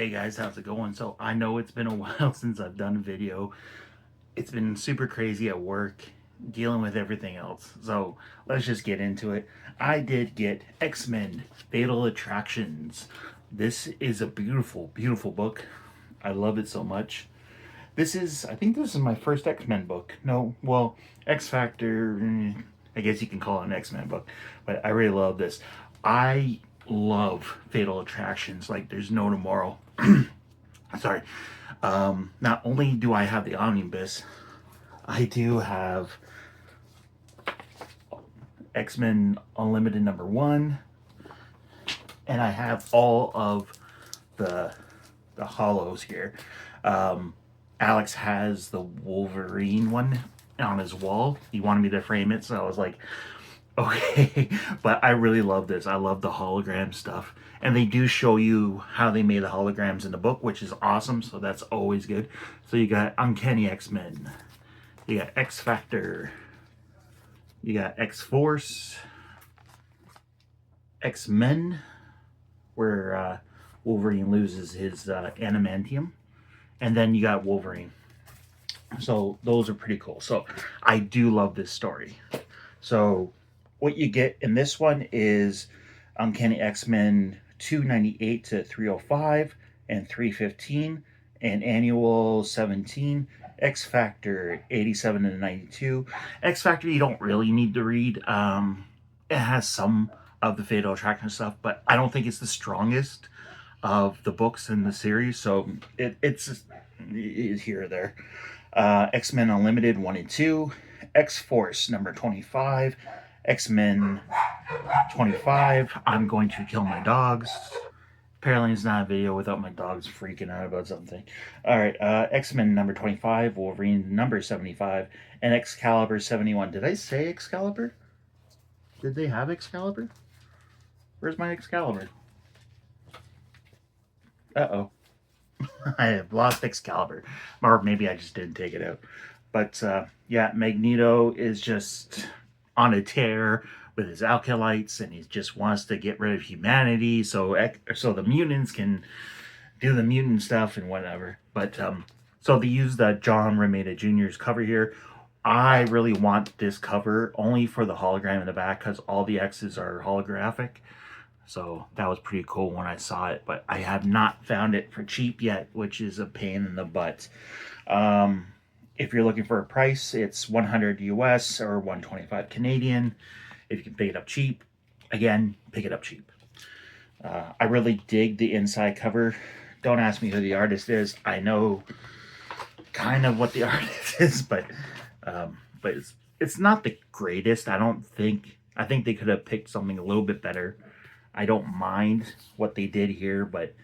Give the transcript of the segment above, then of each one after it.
Hey guys, how's it going? So I know it's been a while since I've done a video. It's been super crazy at work, dealing with everything else. So let's just get into it. I did get X-Men Fatal Attractions. This is a beautiful, beautiful book. I love it so much. I think this is my first X-Men book. No, well, X Factor, I guess you can call it an X-Men book, but I really love this. I love Fatal Attractions like there's no tomorrow. Sorry. Not only do I have the omnibus, I do have X-Men Unlimited #1, and I have all of the hollows here. Alex has the Wolverine one on his wall. He wanted me to frame it, so I was like, okay. But I really love this. I love the hologram stuff. And they do show you how they made the holograms in the book, which is awesome. So that's always good. So you got Uncanny X-Men. You got X Factor. You got X-Force. X-Men, where Wolverine loses his adamantium. And then you got Wolverine. So those are pretty cool. So I do love this story. So what you get in this one is Uncanny X-Men 298 to 305 and 315 and annual 17. X Factor 87 to 92. X Factor you don't really need to read. It has some of the Fatal Attraction stuff, but I don't think it's the strongest of the books in the series, so it's here or there. X-Men Unlimited 1 and 2, X-Force number 25, X-Men 25, I'm going to kill my dogs. Apparently it's not a video without my dogs freaking out about something. Alright, X-Men number 25, Wolverine number 75, and Excalibur 71. Did I say Excalibur? Did they have Excalibur? Where's my Excalibur? Uh-oh. I have lost Excalibur. Or maybe I just didn't take it out. But, yeah, Magneto is just on a tear with his alkalites, and he just wants to get rid of humanity so the mutants can do the mutant stuff and whatever. But, so they use the John Romita Jr.'s cover here. I really want this cover only for the hologram in the back because all the X's are holographic. So that was pretty cool when I saw it, but I have not found it for cheap yet, which is a pain in the butt. If you're looking for a price, it's 100 US or 125 Canadian. If you can pick it up cheap, again, pick it up cheap. I really dig the inside cover. Don't ask me who the artist is. I know kind of what the artist is, but it's not the greatest. I think they could have picked something a little bit better. I don't mind what they did here, but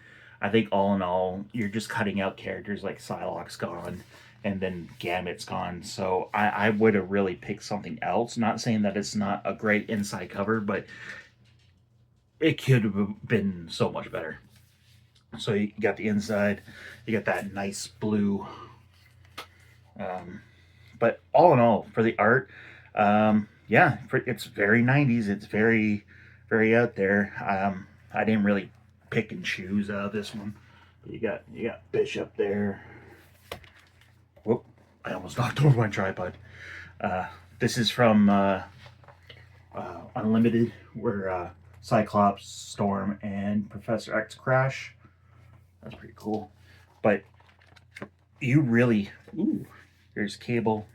I think all in all, you're just cutting out characters like Psylocke's gone and then Gambit's gone. So I would have really picked something else. Not saying that it's not a great inside cover, but it could have been so much better. So you got the inside, you got that nice blue. But all in all, for the art, yeah, it's very 90s. It's very out there. I didn't really pick and choose out of this one. You got Bishop there. Whoop! I almost knocked over my tripod. This is from Unlimited, where Cyclops, Storm, and Professor X crash. That's pretty cool. But you really, here's Cable.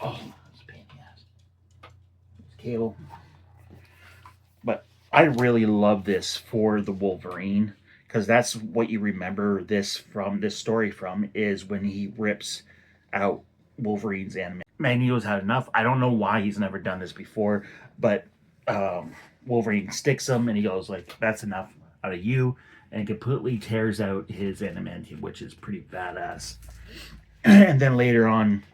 Oh, that's a pain in the ass. There's Cable. But I really love this for the Wolverine because that's what you remember this story from is when he rips out Wolverine's anime. Magneto's had enough. I don't know why he's never done this before, but Wolverine sticks him and he goes like, "That's enough out of you," and completely tears out his adamantium, which is pretty badass. And then later on,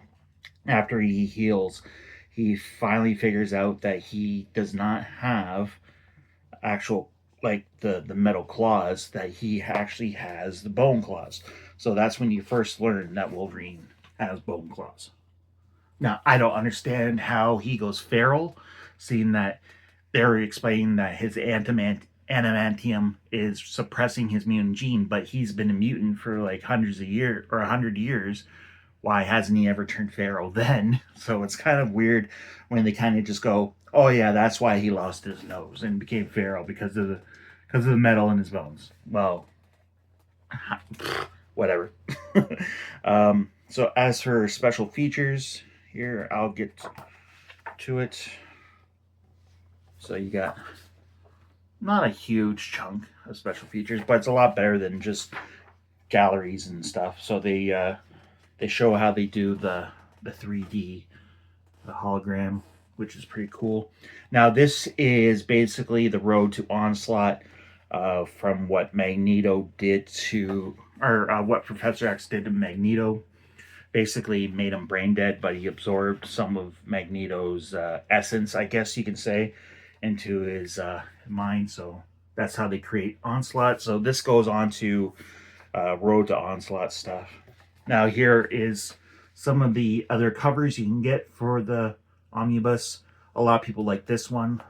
after he heals, he finally figures out that he does not have actual like the metal claws, that he actually has the bone claws. So that's when you first learn that Wolverine has bone claws. Now I don't understand how he goes feral, seeing that they're explaining that his adamantium is suppressing his mutant gene, but he's been a mutant for like hundreds of years or 100 years. Why hasn't he ever turned feral then? So it's kind of weird when they kind of just go, oh yeah, that's why he lost his nose and became feral because of the metal in his bones. Well, whatever. So as for special features, here I'll get to it. So you got not a huge chunk of special features, but it's a lot better than just galleries and stuff. So they show how they do the 3D, the hologram, which is pretty cool. Now this is basically the road to Onslaught, from what Magneto did to, or what Professor X did to Magneto. Basically made him brain dead, but he absorbed some of Magneto's essence, I guess you can say, into his mind. So that's how they create Onslaught. So this goes on to Road to Onslaught stuff. Now here is some of the other covers you can get for the omnibus. A lot of people like this one.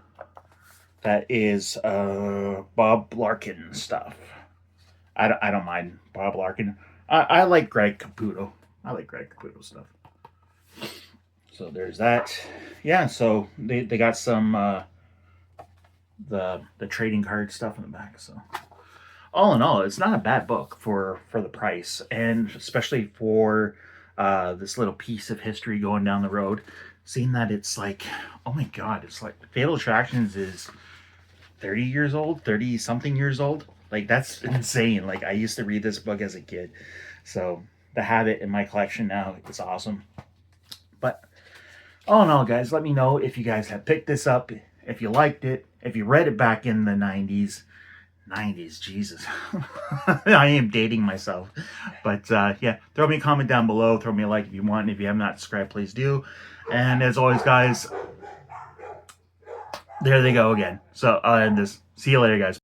That is Bob Larkin stuff. I don't mind Bob Larkin. I like Greg Caputo. I like Greg Caputo stuff. So there's that. Yeah, so they got some the trading card stuff in the back. So all in all, it's not a bad book for the price, and especially for this little piece of history going down the road. Seeing that it's like, oh my god, it's like Fatal Attractions is 30 years old, 30 something years old. Like that's insane. Like I used to read this book as a kid, so to have it in my collection now, it's awesome. But all in all, guys, let me know if you guys have picked this up, if you liked it, if you read it back in the 90s, Jesus. I am dating myself. But yeah, throw me a comment down below, throw me a like if you want. If you have not subscribed, please do. And as always, guys, there they go again. So I'll end this. See you later, guys.